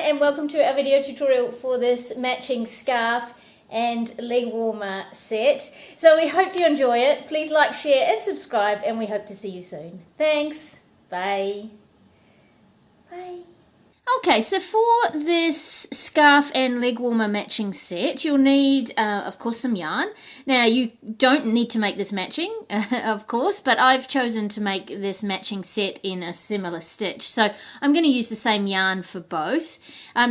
and welcome to our video tutorial for this matching scarf and leg warmer set. So we hope you enjoy it. Please like, share and subscribe, and we hope to see you soon. Thanks. Bye. Bye. Okay, so for this scarf and leg warmer matching set, you'll need, of course, some yarn. Now, you don't need to make this matching, of course, but I've chosen to make this matching set in a similar stitch. So I'm going to use the same yarn for both.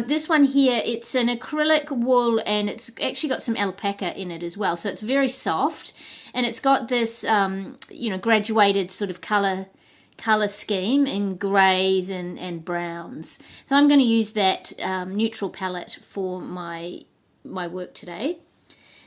This one here, it's an acrylic wool, and it's actually got some alpaca in it as well. So it's very soft, and it's got this, graduated sort of colour scheme in greys and browns. So I'm going to use that neutral palette for my work today.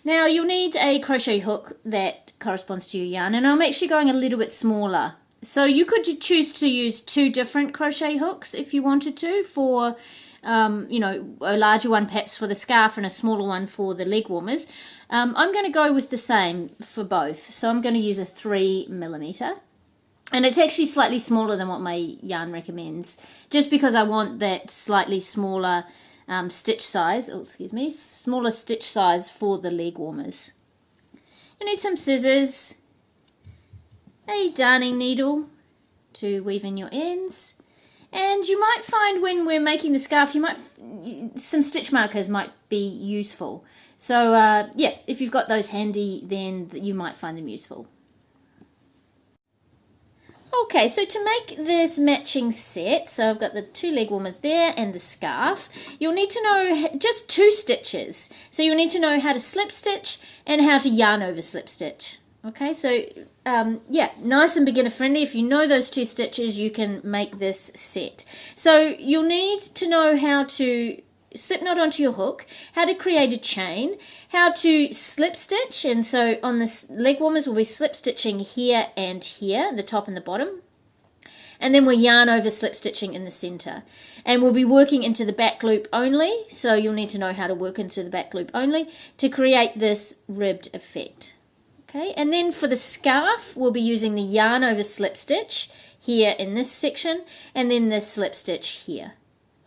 Now you'll need a crochet hook that corresponds to your yarn, and I'm actually going a little bit smaller. So you could choose to use two different crochet hooks if you wanted to for a larger one perhaps for the scarf and a smaller one for the leg warmers. I'm going to go with the same for both. So I'm going to use a 3mm. And it's actually slightly smaller than what my yarn recommends, just because I want that slightly smaller stitch size, smaller stitch size for the leg warmers. You need some scissors, a darning needle to weave in your ends, and you might find when we're making the scarf, some stitch markers might be useful. So if you've got those handy, then you might find them useful. Okay, so to make this matching set, so I've got the two leg warmers there and the scarf, you'll need to know just 2 stitches. So you'll need to know how to slip stitch and how to yarn over slip stitch. Okay, so nice and beginner friendly. If you know those 2 stitches, you can make this set. So you'll need to know how to slip knot onto your hook, how to create a chain, how to slip stitch, and so on the leg warmers we'll be slip stitching here and here, the top and the bottom, and then we'll yarn over slip stitching in the center, and we'll be working into the back loop only, so you'll need to know how to work into the back loop only to create this ribbed effect. Okay, and then for the scarf we'll be using the yarn over slip stitch here in this section, and then the slip stitch here.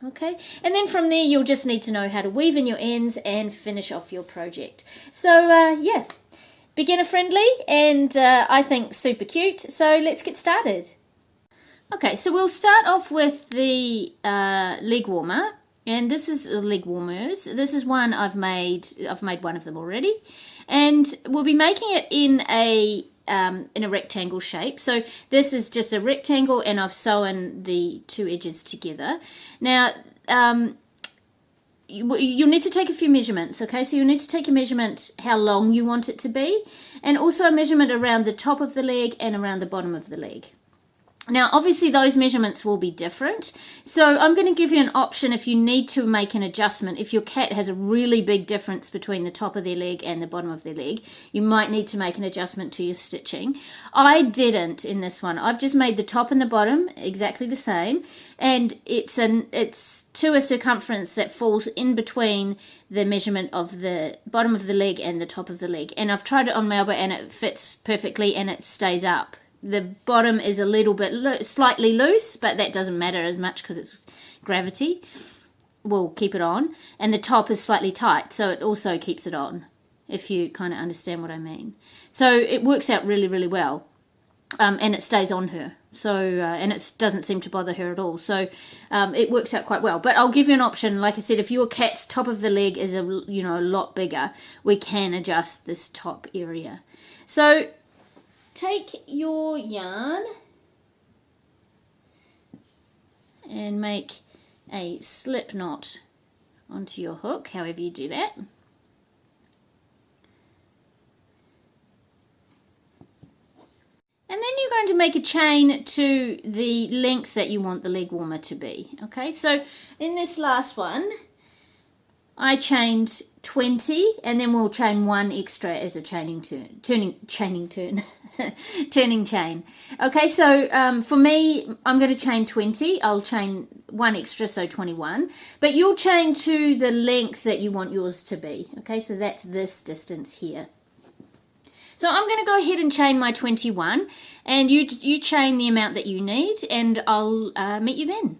Okay, and then from there you'll just need to know how to weave in your ends and finish off your project. So beginner friendly and I think super cute, so let's get started. Okay, so we'll start off with the leg warmer, and this is leg warmers. This is one I've made one of them already, and we'll be making it in a rectangle shape. So this is just a rectangle, and I've sewn the 2 edges together. Now you'll need to take a few measurements. Okay, so you'll need to take a measurement how long you want it to be, and also a measurement around the top of the leg and around the bottom of the leg. Now obviously those measurements will be different, so I'm going to give you an option if you need to make an adjustment. If your cat has a really big difference between the top of their leg and the bottom of their leg, you might need to make an adjustment to your stitching. I didn't in this one. I've just made the top and the bottom exactly the same, and it's to a circumference that falls in between the measurement of the bottom of the leg and the top of the leg. And I've tried it on Melba and it fits perfectly and it stays up. The bottom is a little bit slightly loose, but that doesn't matter as much because it's gravity will keep it on, and the top is slightly tight, so it also keeps it on, if you kind of understand what I mean. So it works out really, really well, and it stays on her, so and it doesn't seem to bother her at all, so it works out quite well. But I'll give you an option. Like I said, if your cat's top of the leg is a lot bigger, we can adjust this top area. So take your yarn and make a slip knot onto your hook, however you do that. And then you're going to make a chain to the length that you want the leg warmer to be. Okay, so in this last one I chained 20, and then we'll chain 1 extra as a turning chain. Okay, so for me, I'm going to chain 20. I'll chain 1 extra, so 21. But you'll chain to the length that you want yours to be. Okay, so that's this distance here. So I'm going to go ahead and chain my 21, and you chain the amount that you need, and I'll meet you then.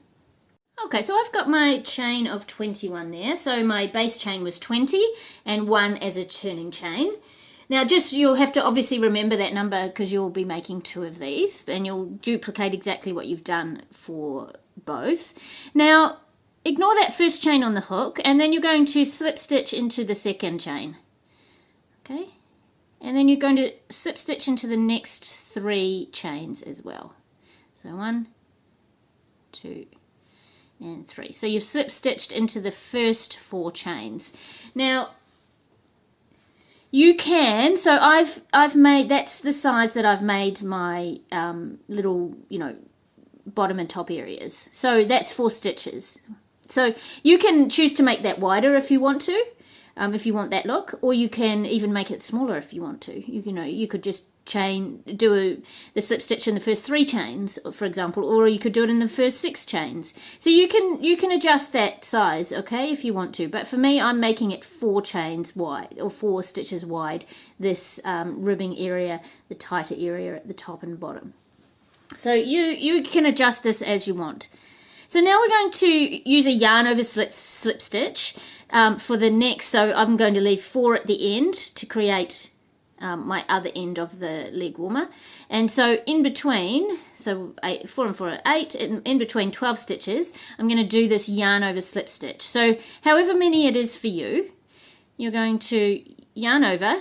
Okay, so I've got my chain of 21 there. So my base chain was 20 and 1 as a turning chain. Now you'll have to obviously remember that number because you'll be making 2 of these and you'll duplicate exactly what you've done for both. Now ignore that first chain on the hook and then you're going to slip stitch into the second chain. Okay, and then you're going to slip stitch into the next 3 chains as well. So 1, 2, and 3. So you've slip stitched into the first 4 chains. Now you can, so I've made, that's the size that I've made my little, bottom and top areas. So that's 4 stitches. So you can choose to make that wider if you want to, if you want that look, or you can even make it smaller if you want to. You could just the slip stitch in the first 3 chains, for example, or you could do it in the first 6 chains. So you can adjust that size, okay, if you want to. But for me, I'm making it 4 chains wide, or 4 stitches wide, this ribbing area, the tighter area at the top and bottom. So you can adjust this as you want. So now we're going to use a yarn over slip stitch for the next. So I'm going to leave 4 at the end to create my other end of the leg warmer. And so in between, so 4 and 4 are 8, in between 12 stitches, I'm going to do this yarn over slip stitch. So however many it is for you, you're going to yarn over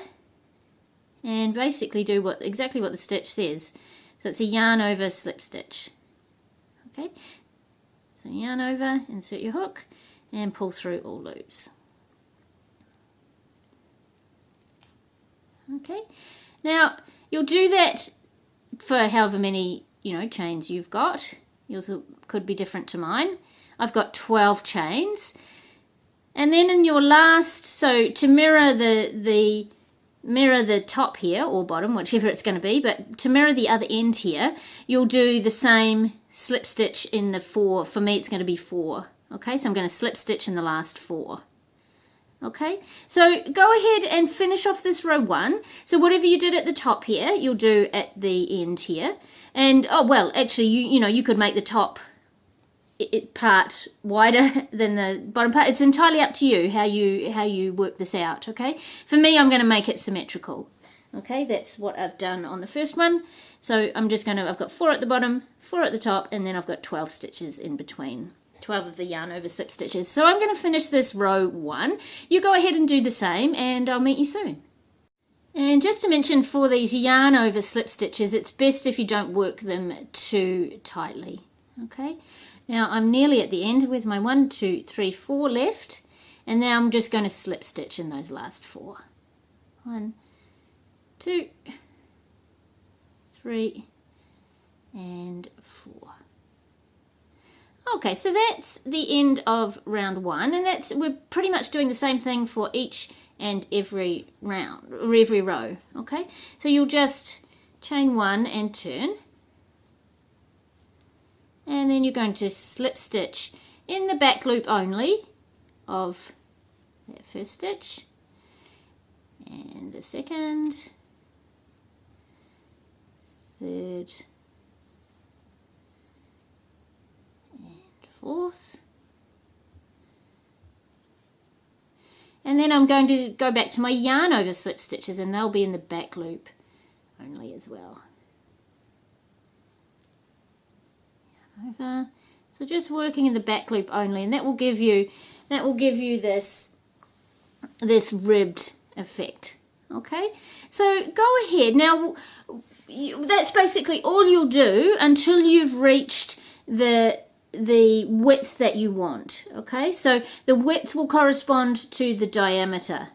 and basically do exactly what the stitch says. So it's a yarn over slip stitch. Okay, so yarn over, insert your hook and pull through all loops. Okay, now you'll do that for however many chains you've got. Yours could be different to mine. I've got 12 chains, and then in your last, so to mirror the top here or bottom, whichever it's going to be, but to mirror the other end here, you'll do the same slip stitch in the 4. For me, it's going to be 4. Okay, so I'm going to slip stitch in the last 4. Okay, so go ahead and finish off this row 1. So whatever you did at the top here, you'll do at the end here. And oh well, actually, you could make the top part wider than the bottom part. It's entirely up to you how you work this out. Okay, for me, I'm going to make it symmetrical. Okay, that's what I've done on the first one. So I've got 4 at the bottom, 4 at the top, and then I've got 12 stitches in between. 12 of the yarn over slip stitches. So I'm going to finish this row 1. You go ahead and do the same and I'll meet you soon. And just to mention, for these yarn over slip stitches, it's best if you don't work them too tightly. Okay, now I'm nearly at the end. Where's my 1, 2, 3, 4 left? And now I'm just going to slip stitch in those last 4. 1, 2, 3, and 4. Okay, so that's the end of round 1, and we're pretty much doing the same thing for each and every round, or every row. Okay, so you'll just chain 1 and turn, and then you're going to slip stitch in the back loop only of that first stitch, and the second, third, fourth, and then I'm going to go back to my yarn over slip stitches, and they'll be in the back loop only as well. Yarn over, so just working in the back loop only, and that will give you this ribbed effect. Okay, so go ahead now. That's basically all you'll do until you've reached the width that you want. Okay, so the width will correspond to the diameter,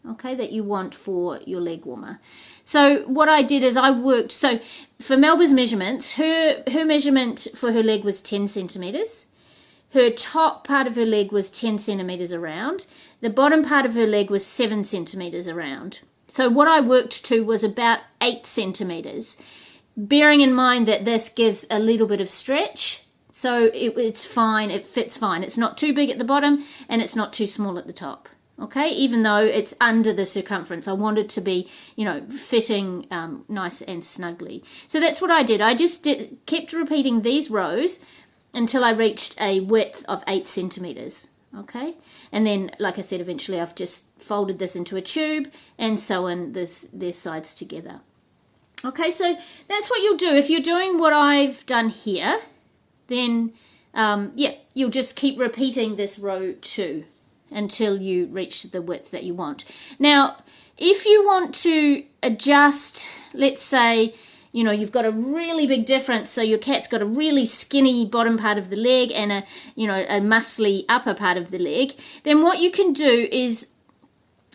okay, that you want for your leg warmer. So what I did is I worked, so for Melba's measurements, her measurement for her leg was 10 centimeters. Her top part of her leg was 10 centimeters around. The bottom part of her leg was 7 centimeters around. So what I worked to was about 8 centimeters, bearing in mind that this gives a little bit of stretch. So it's fine, it fits fine. It's not too big at the bottom and it's not too small at the top. Okay, even though it's under the circumference, I wanted to be, fitting nice and snugly. So that's what I did. I just kept repeating these rows until I reached a width of 8 centimeters. Okay, and then, like I said, eventually I've just folded this into a tube and sewn their sides together. Okay, so that's what you'll do. If you're doing what I've done here, then yeah, you'll just keep repeating this row 2 until you reach the width that you want. Now, if you want to adjust, let's say, you know, you've got a really big difference, so your cat's got a really skinny bottom part of the leg and a, you know, a muscly upper part of the leg, then what you can do is,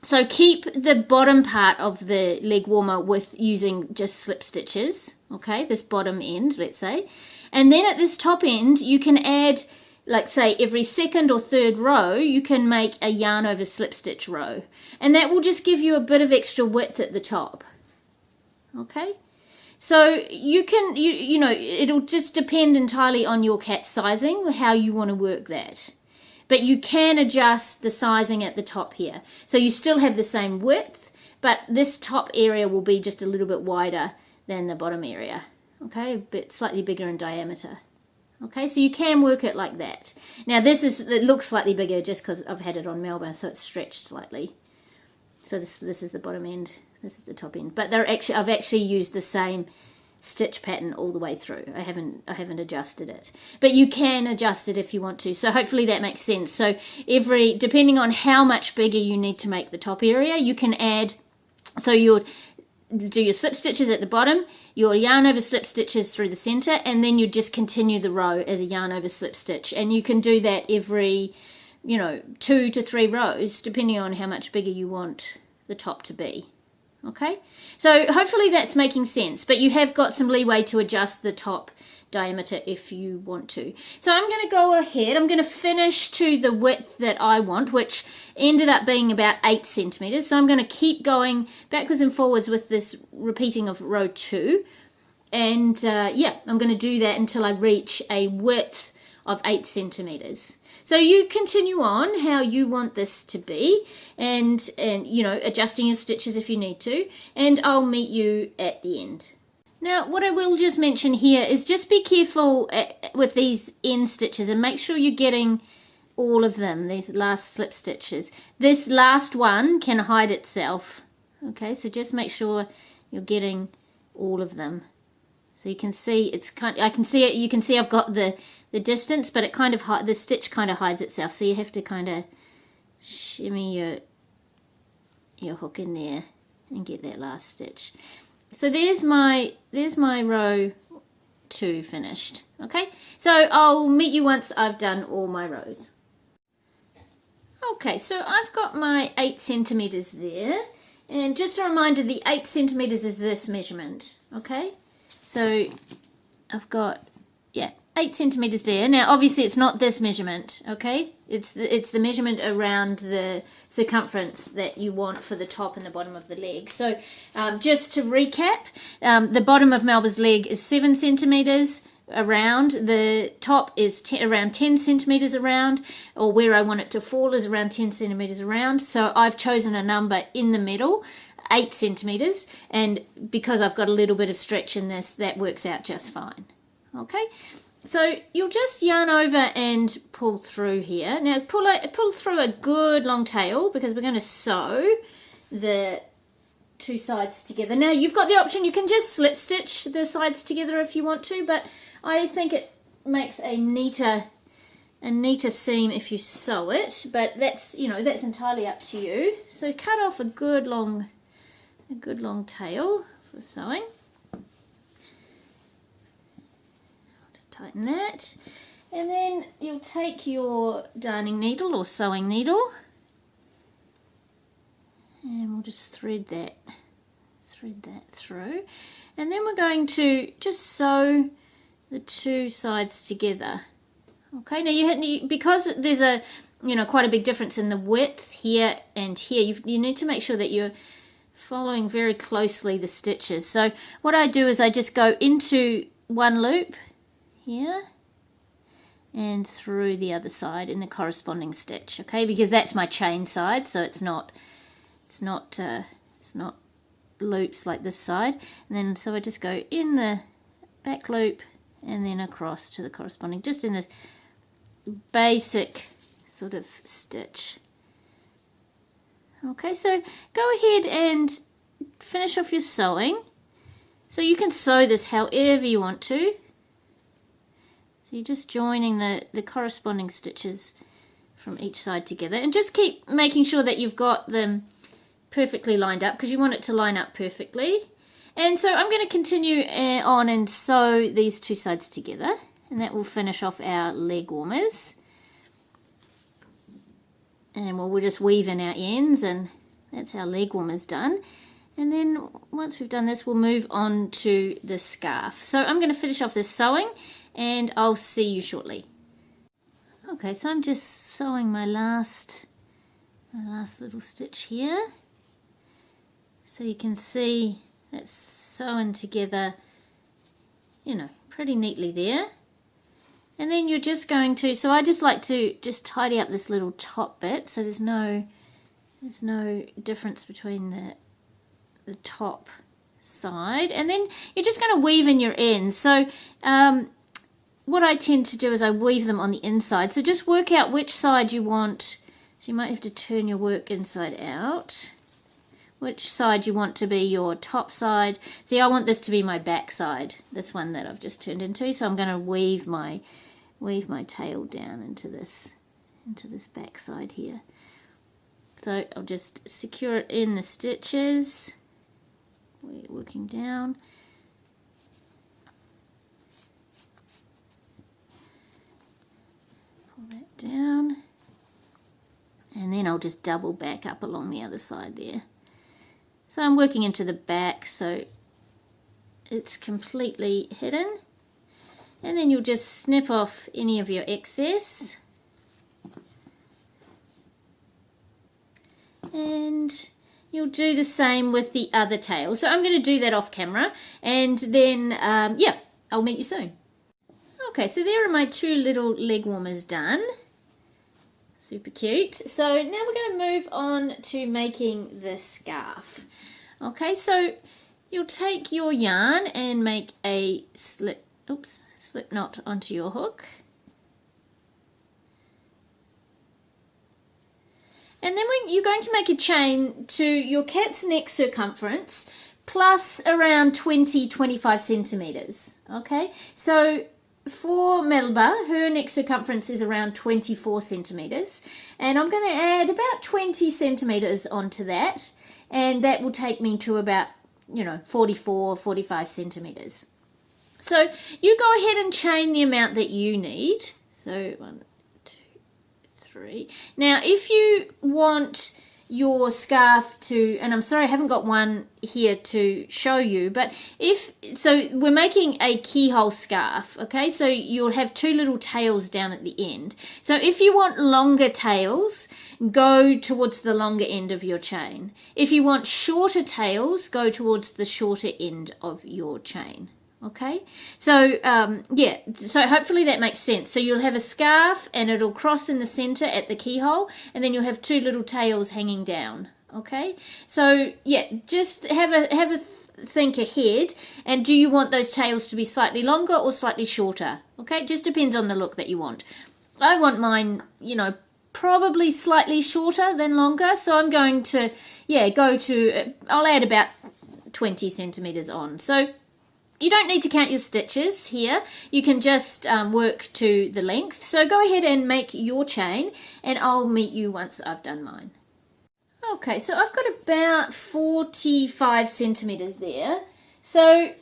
so keep the bottom part of the leg warmer with using just slip stitches, okay, this bottom end, let's say, and then at this top end, you can add, like say every second or third row, you can make a yarn over slip stitch row, and that will just give you a bit of extra width at the top, okay? So you can, you know, it'll just depend entirely on your cat's sizing, how you want to work that. But you can adjust the sizing at the top here. So you still have the same width, but this top area will be just a little bit wider than the bottom area. Okay, a bit slightly bigger in diameter. Okay, so you can work it like that. Now it looks slightly bigger just because I've had it on Melba, so it's stretched slightly. So this is the bottom end. This is the top end, but I've actually used the same stitch pattern all the way through. I haven't adjusted it, but you can adjust it if you want to. So hopefully that makes sense. So depending on how much bigger you need to make the top area, you can add. So you'll do your slip stitches at the bottom, your yarn over slip stitches through the center, and then you just continue the row as a yarn over slip stitch, and you can do that every, you know, 2 to 3 rows depending on how much bigger you want the top to be. Okay, so hopefully that's making sense, but you have got some leeway to adjust the top diameter if you want to. So I'm going to go ahead, I'm going to finish to the width that I want, which ended up being about 8 centimeters. So I'm going to keep going backwards and forwards with this repeating of row 2, and yeah, I'm going to do that until I reach a width of 8 centimeters. So you continue on how you want this to be, and you know, adjusting your stitches if you need to, and I'll meet you at the end. Now, what I will just mention here is just be careful with these end stitches and make sure you're getting all of them, these last slip stitches. This last one can hide itself, okay, so just make sure you're getting all of them. So you can see it's kind of, I can see it, you can see I've got the distance, but it kind of the stitch kind of hides itself, so you have to kind of shimmy your hook in there and get that last stitch. So there's my row 2 finished. Okay, so I'll meet you once I've done all my rows. Okay, so I've got my 8 centimeters there, and just a reminder, the 8 centimeters is this measurement. Okay, so I've got, yeah, 8 centimeters there. Now obviously it's not this measurement, okay, it's the measurement around the circumference that you want for the top and the bottom of the leg. So just to recap, the bottom of Melba's leg is 7 centimeters around, the top is around 10 centimeters around, or where I want it to fall is around 10 centimeters around. So I've chosen a number in the middle, 8 centimeters, and because I've got a little bit of stretch in this, that works out just fine. Okay, so you'll just yarn over and pull through here. Now pull through a good long tail, because we're going to sew the 2 sides together. Now you've got the option, you can just slip stitch the sides together if you want to, but I think it makes a neater seam if you sew it, but that's, you know, that's entirely up to you. So cut off a good long tail for sewing. Just tighten that, and then you'll take your darning needle or sewing needle, and we'll just thread that through, and then we're going to just sew the 2 sides together. Okay, now because there's a, you know, quite a big difference in the width here and here, you need to make sure that you're following very closely the stitches. So what I do is I just go into one loop here and through the other side in the corresponding stitch, okay, because that's my chain side, so it's not loops like this side. And then so I just go in the back loop and then across to the corresponding, just in this basic sort of stitch. Okay, so go ahead and finish off your sewing. So you can sew this however you want to. So you're just joining the corresponding stitches from each side together, and just keep making sure that you've got them perfectly lined up, because you want it to line up perfectly. And so I'm going to continue on and sew these two sides together, and that will finish off our leg warmers. And we'll just weave in our ends, and that's our leg warmers done. And then once we've done this, we'll move on to the scarf. So I'm going to finish off this sewing, and I'll see you shortly. Okay, so I'm just sewing my last little stitch here. So you can see that's sewn together, you know, pretty neatly there. And then you're just going to, so I just like to just tidy up this little top bit, so there's no difference between the top side. And then you're just going to weave in your ends. So what I tend to do is I weave them on the inside. So just work out which side you want. So you might have to turn your work inside out. Which side you want to be your top side. See, I want this to be my back side, this one that I've just turned into. So I'm going to weave my tail down into this back side here. So I'll just secure it in the stitches. We're working down. Pull that down. And then I'll just double back up along the other side there. So I'm working into the back so it's completely hidden. And then you'll just snip off any of your excess. And you'll do the same with the other tail. So I'm going to do that off camera, and then, yeah, I'll meet you soon. Okay, so there are my two little leg warmers done. Super cute. So now we're going to move on to making the scarf. Okay, so you'll take your yarn and make a slip knot onto your hook. And then you're going to make a chain to your cat's neck circumference plus around 20-25 centimeters. Okay, so for Melba, her neck circumference is around 24 centimeters, and I'm going to add about 20 centimeters onto that, and that will take me to about, 44-45 centimeters. So you go ahead and chain the amount that you need. So 1, 2, 3. Now if you want your scarf to, and I'm sorry I haven't got one here to show you, but so we're making a keyhole scarf, okay, so you'll have two little tails down at the end. So if you want longer tails, go towards the longer end of your chain. If you want shorter tails, go towards the shorter end of your chain. Okay, so yeah, so hopefully that makes sense. So you'll have a scarf and it'll cross in the center at the keyhole, and then you'll have two little tails hanging down. Okay, so yeah, just have a think ahead, and do you want those tails to be slightly longer or slightly shorter? Okay, it just depends on the look that you want. I want mine, probably slightly shorter than longer, so I'm going to, yeah, I'll add about 20 centimeters on. So you don't need to count your stitches here. You can just work to the length. So go ahead and make your chain, and I'll meet you once I've done mine. Okay, so I've got about 45 centimeters there. So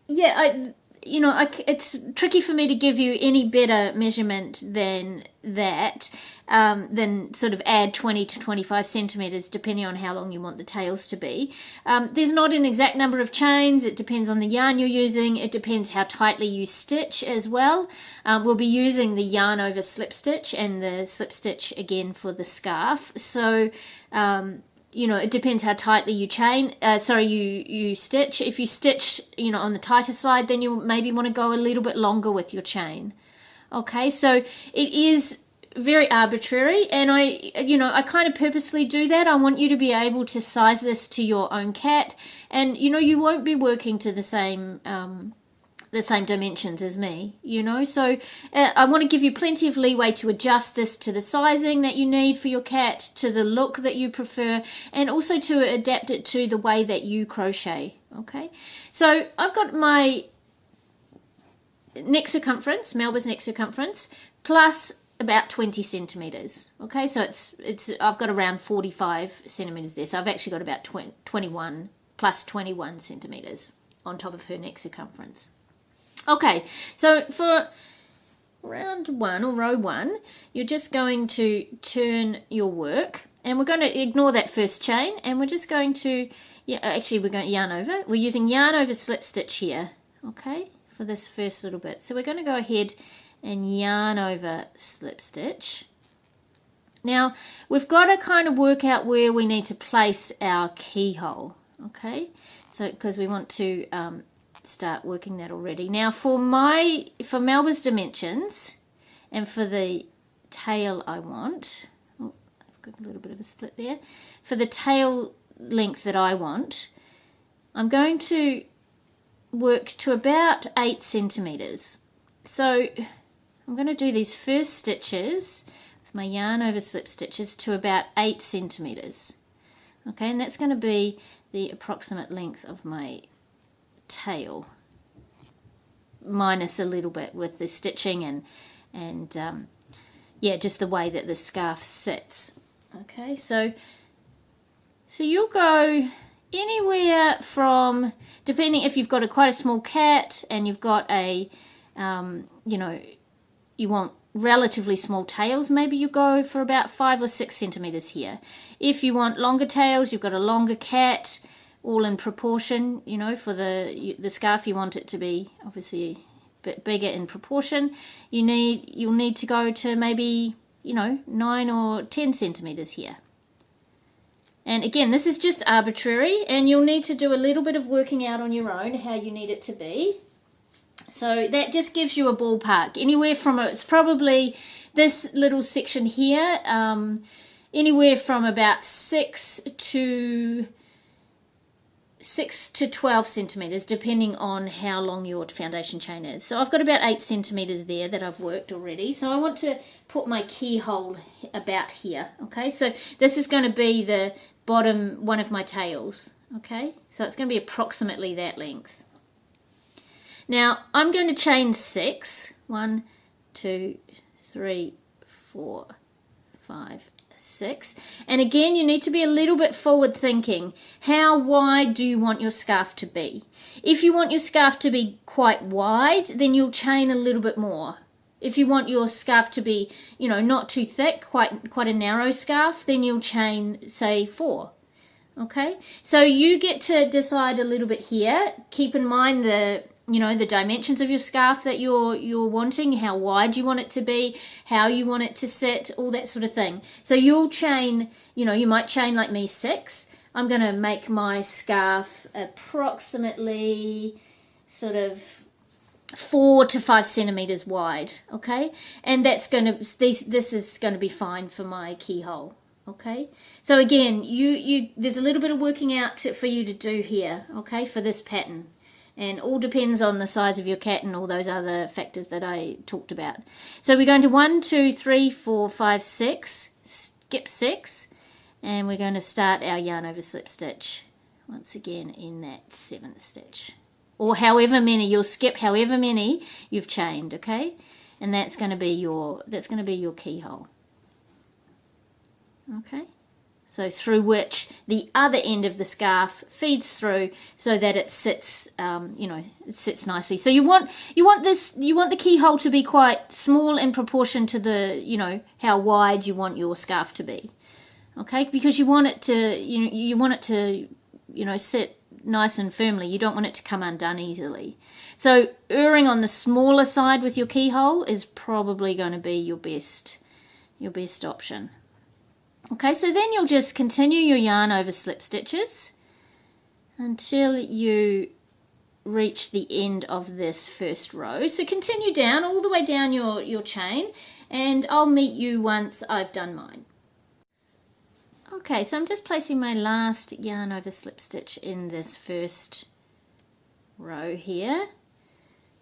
yeah, it's tricky for me to give you any better measurement than that, than sort of add 20 to 25 centimeters depending on how long you want the tails to be. There's not an exact number of chains. It depends on the yarn you're using. It depends how tightly you stitch as well. We'll be using the yarn over slip stitch and the slip stitch again for the scarf. So it depends how tightly you you stitch. If you stitch, on the tighter side, then you maybe want to go a little bit longer with your chain. Okay, so it is very arbitrary, and I kind of purposely do that. I want you to be able to size this to your own cat, and you won't be working to the same the same dimensions as me, you know, so I want to give you plenty of leeway to adjust this to the sizing that you need for your cat, to the look that you prefer, and also to adapt it to the way that you crochet. Okay, so I've got my neck circumference, Melba's neck circumference, plus about 20 centimeters. Okay, so I've got around 45 centimeters there, so I've actually got about 21 plus 21 centimeters on top of her neck circumference. Okay, so for round one or row one, you're just going to turn your work, and we're going to ignore that first chain, and we're just going to, actually we're going to yarn over. We're using yarn over slip stitch here, okay, for this first little bit. So we're going to go ahead and yarn over slip stitch. Now we've got to kind of work out where we need to place our keyhole, okay, so because we want to start working that already. Now for Melba's dimensions and for the tail I want, oh, I've got a little bit of a split there, for the tail length that I want, I'm going to work to about 8 centimeters. So I'm going to do these first stitches with my yarn over slip stitches to about 8 centimeters. Okay, and that's going to be the approximate length of my tail, minus a little bit with the stitching and yeah, just the way that the scarf sits. Okay, so you'll go anywhere from, depending if you've got quite a small cat and you've got a you know, you want relatively small tails, maybe you go for about 5 or 6 centimeters here. If you want longer tails, you've got a longer cat, all in proportion, you know, for the scarf you want it to be obviously a bit bigger in proportion. You'll need to go to maybe, you know, 9 or 10 centimeters here. And again, this is just arbitrary, and you'll need to do a little bit of working out on your own how you need it to be. So that just gives you a ballpark. Anywhere from, it's probably this little section here, anywhere from about 6 to 12 centimeters, depending on how long your foundation chain is. So I've got about 8 centimeters there that I've worked already. So I want to put my keyhole about here. Okay, so this is going to be the bottom one of my tails. Okay, so it's going to be approximately that length. Now I'm going to chain 6. 1, 2, 3, 4, 5, 6. And again, you need to be a little bit forward thinking. How wide do you want your scarf to be? If you want your scarf to be quite wide, then you'll chain a little bit more. If you want your scarf to be, you know, not too thick, quite a narrow scarf, then you'll chain, say, 4. Okay, so you get to decide a little bit here. Keep in mind the dimensions of your scarf that you're wanting, how wide you want it to be, how you want it to sit, all that sort of thing. So you'll chain, you know, you might chain like me 6. I'm going to make my scarf approximately sort of 4 to 5 centimeters wide. Okay, and that's going to, this is going to be fine for my keyhole. Okay, so again, there's a little bit of working out for you to do here, okay, for this pattern, and all depends on the size of your cat and all those other factors that I talked about. So we're going to 1, 2, 3, 4, 5, 6, skip 6, and we're going to start our yarn over slip stitch once again in that 7th stitch, or however many you'll skip, however many you've chained. Okay, and that's going to be your keyhole. Okay, so through which the other end of the scarf feeds through, so that it sits, it sits nicely. So you want the keyhole to be quite small in proportion to the, how wide you want your scarf to be. Okay, because you want it to, sit nice and firmly. You don't want it to come undone easily. So erring on the smaller side with your keyhole is probably going to be your best option. Okay, so then you'll just continue your yarn over slip stitches until you reach the end of this first row. So continue down, all the way down your chain, and I'll meet you once I've done mine. Okay, so I'm just placing my last yarn over slip stitch in this first row here.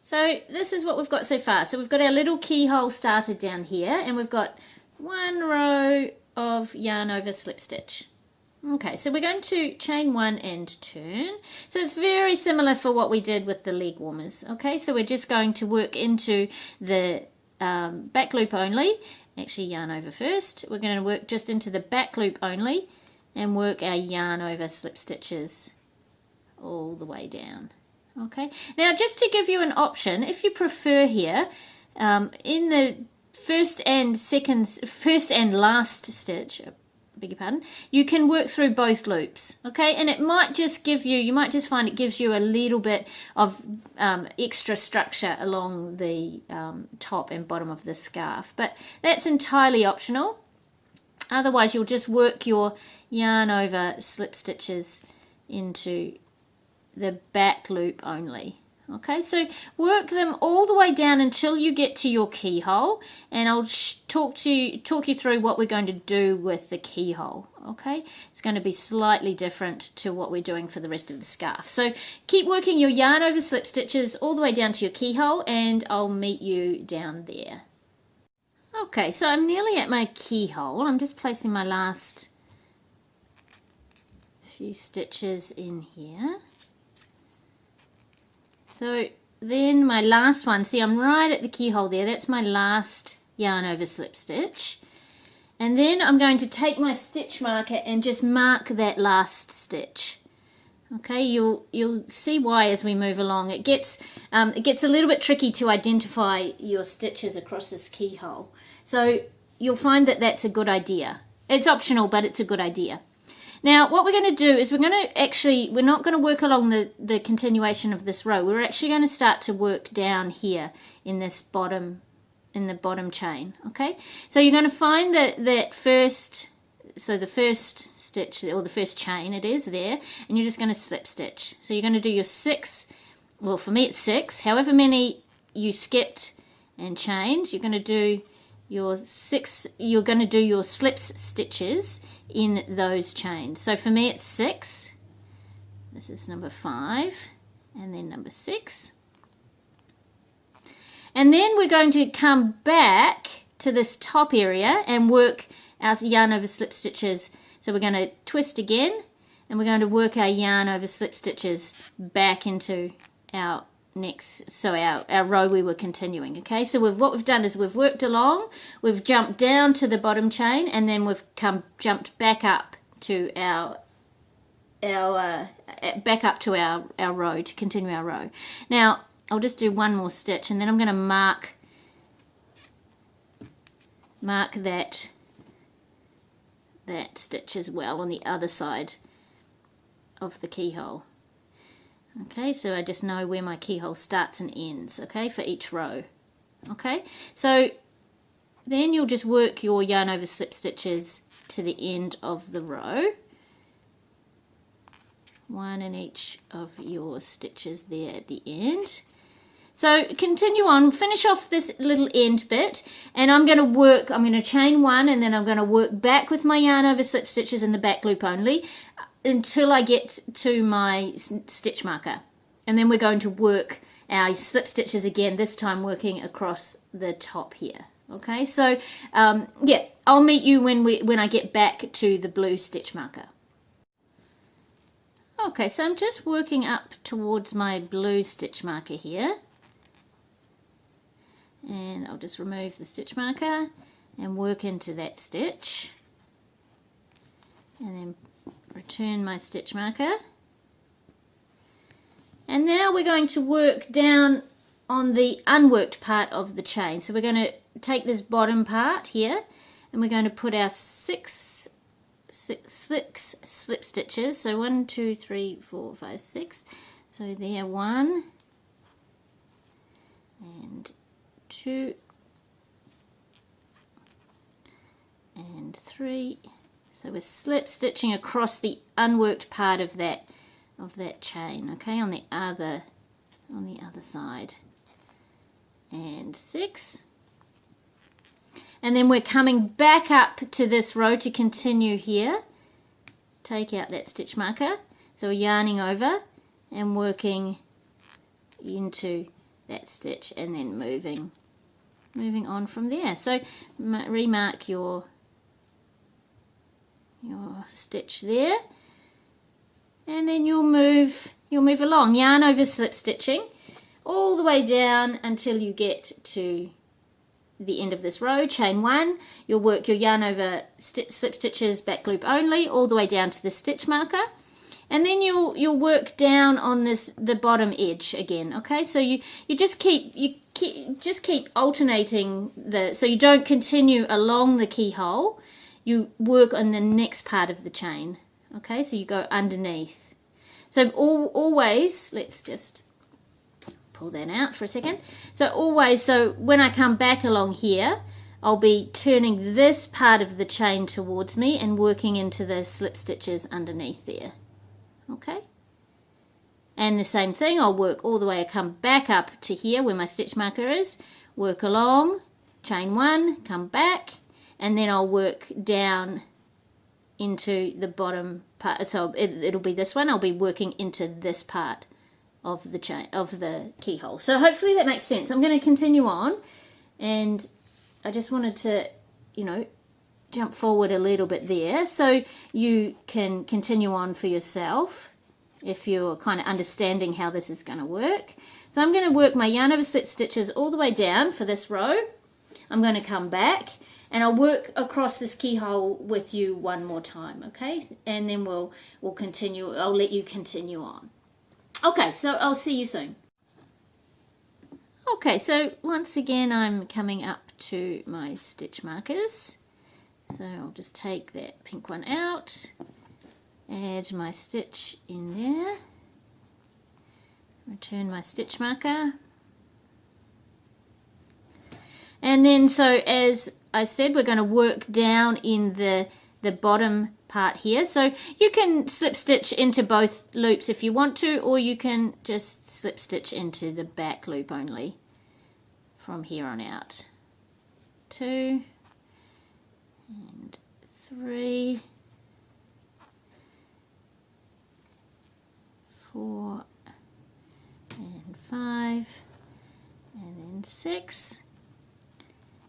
So this is what we've got so far. So we've got our little keyhole started down here, and we've got one row of yarn over slip stitch. Okay, so we're going to chain one and turn. So it's very similar for what we did with the leg warmers. Okay, so we're just going to work into the back loop only. Actually, yarn over first. We're going to work just into the back loop only and work our yarn over slip stitches all the way down. Okay, now just to give you an option, if you prefer here, in the first and last stitch, beg your pardon, you can work through both loops, okay, and it might just give you, you might just find it gives you a little bit of extra structure along the top and bottom of the scarf, but that's entirely optional. Otherwise you'll just work your yarn over slip stitches into the back loop only. Okay, so work them all the way down until you get to your keyhole, and I'll talk you through what we're going to do with the keyhole. Okay, it's going to be slightly different to what we're doing for the rest of the scarf. So keep working your yarn over slip stitches all the way down to your keyhole, and I'll meet you down there. Okay, so I'm nearly at my keyhole. I'm just placing my last few stitches in here. So then my last one, see I'm right at the keyhole there, that's my last yarn over slip stitch. And then I'm going to take my stitch marker and just mark that last stitch. Okay, you'll see why as we move along. It gets a little bit tricky to identify your stitches across this keyhole. So you'll find that that's a good idea. It's optional, but it's a good idea. Now what we're going to do is we're not going to work along the continuation of this row. We're actually going to start to work down here in this bottom, in the bottom chain. Okay, so you're going to find that first, so the first stitch, or the first chain it is there, and you're just going to slip stitch. So you're going to do your 6, well for me it's 6, however many you skipped and chained, you're going to do your 6, you're going to do your slips stitches in those chains. So for me it's 6, this is number 5, and then number 6. And then we're going to come back to this top area and work our yarn over slip stitches. So we're going to twist again, and we're going to work our yarn over slip stitches back into our next, so our row we were continuing. Okay, so what we've done is we've worked along, we've jumped down to the bottom chain, and then we've jumped back up to our row to continue our row. Now I'll just do one more stitch, and then I'm going to mark that stitch as well on the other side of the keyhole. Okay, so I just know where my keyhole starts and ends, okay, for each row. Okay, so then you'll just work your yarn over slip stitches to the end of the row, one in each of your stitches there at the end. So continue on, finish off this little end bit, and I'm going to chain one, and then I'm going to work back with my yarn over slip stitches in the back loop only until I get to my stitch marker, and then we're going to work our slip stitches again, this time working across the top here. Okay, so yeah, I'll meet you when I get back to the blue stitch marker. Okay, so I'm just working up towards my blue stitch marker here, and I'll just remove the stitch marker and work into that stitch, and then return my stitch marker. And now we're going to work down on the unworked part of the chain. So we're going to take this bottom part here, and we're going to put our six slip stitches. So 1, 2, 3, 4, 5, 6. So there, 1 and 2 and 3. So we're slip stitching across the unworked part of that chain, okay, on the other side. And 6. And then we're coming back up to this row to continue here. Take out that stitch marker. So we're yarning over and working into that stitch and then moving on from there. So remark your stitch there, and then you'll move along, yarn over slip stitching all the way down until you get to the end of this row. Chain 1, you'll work your yarn over slip stitches, back loop only, all the way down to the stitch marker, and then you'll work down on the bottom edge again. Okay, so you just keep alternating so you don't continue along the keyhole, you work on the next part of the chain. Okay, so you go underneath. So always, let's just pull that out for a second. So when I come back along here, I'll be turning this part of the chain towards me and working into the slip stitches underneath there. Okay, and the same thing, I'll work all the way, I come back up to here where my stitch marker is, work along, chain 1, come back, and then I'll work down into the bottom part. So it'll be this one, I'll be working into this part of the chain, of the keyhole. So hopefully that makes sense. I'm going to continue on, and I just wanted to, jump forward a little bit there so you can continue on for yourself if you're kind of understanding how this is going to work. So I'm going to work my yarn over slip stitches all the way down for this row. I'm going to come back and I'll work across this keyhole with you one more time, okay? And then we'll continue. I'll let you continue on. Okay, so I'll see you soon. Okay, so once again I'm coming up to my stitch markers. So I'll just take that pink one out, add my stitch in there, return my stitch marker, and then so as I said, we're going to work down in the bottom part here. So you can slip stitch into both loops if you want to, or you can just slip stitch into the back loop only from here on out. 2 and 3, 4 and 5, and then 6,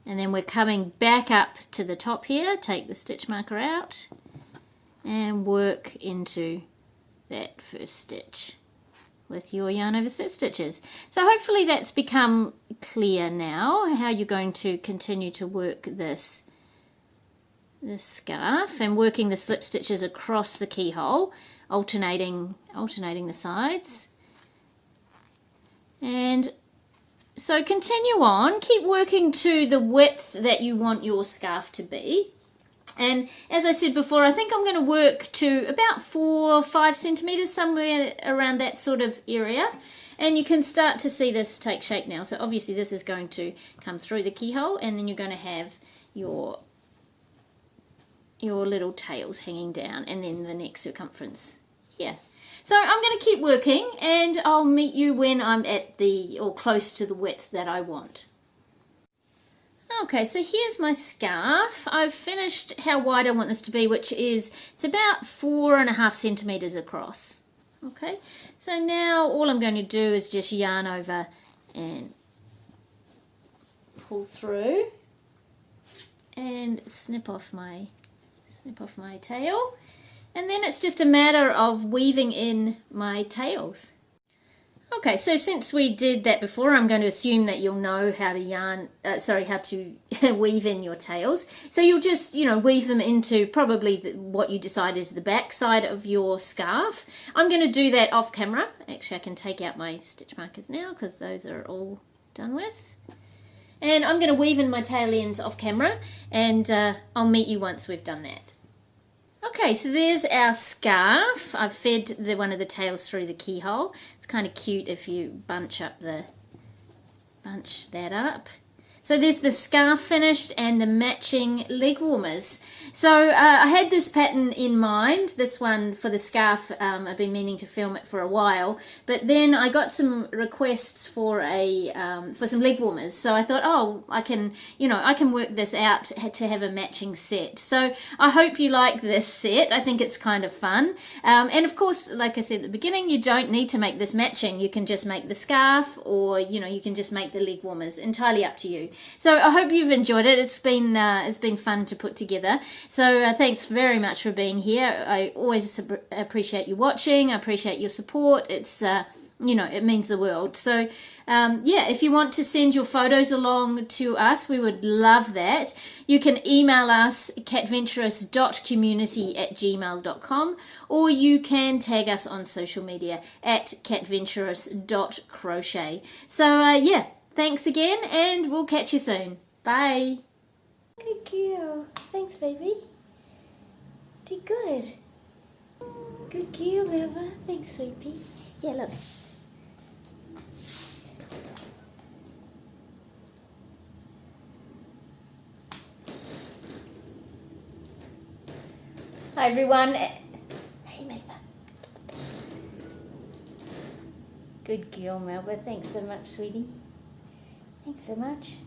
and then we're coming back up to the top here. Take the stitch marker out and work into that first stitch with your yarn over slip stitches. So hopefully that's become clear now how you're going to continue to work this scarf, and working the slip stitches across the keyhole, alternating the sides. And so continue on, keep working to the width that you want your scarf to be. And as I said before, I think I'm going to work to about 4 or 5 centimeters, somewhere around that sort of area. And you can start to see this take shape now. So obviously this is going to come through the keyhole, and then you're going to have your little tails hanging down, and then the neck circumference here. So I'm going to keep working, and I'll meet you when I'm at or close to the width that I want. Okay, so here's my scarf. I've finished how wide I want this to be, which is, it's about 4.5 centimeters across. Okay, so now all I'm going to do is just yarn over and pull through and snip off my tail, and then it's just a matter of weaving in my tails. Okay, so since we did that before, I'm going to assume that you'll know how to weave in your tails. So you'll just, weave them into probably what you decide is the back side of your scarf. I'm going to do that off camera. Actually, I can take out my stitch markers now because those are all done with. And I'm going to weave in my tail ends off camera, and I'll meet you once we've done that. Okay, so there's our scarf. I've fed one of the tails through the keyhole. It's kind of cute if you bunch that up. So there's the scarf finished and the matching leg warmers. So I had this pattern in mind, this one for the scarf. I've been meaning to film it for a while, but then I got some requests for some leg warmers. So I thought, oh, I can work this out to have a matching set. So I hope you like this set. I think it's kind of fun. And of course, like I said at the beginning, you don't need to make this matching. You can just make the scarf, or you can just make the leg warmers. Entirely up to you. So I hope you've enjoyed it. It's been fun to put together. So thanks very much for being here. I always appreciate you watching. I appreciate your support. It's it means the world. So yeah, if you want to send your photos along to us, we would love that. You can email us catventurous.community@gmail.com, or you can tag us on social media at catventurous.crochet. So yeah, thanks again, and we'll catch you soon. Bye. Good girl. Thanks, baby. Did good. Good girl, Melba. Thanks, sweetie. Yeah, look. Hi, everyone. Hey, Melba. Good girl, Melba. Thanks so much, sweetie. Thanks so much.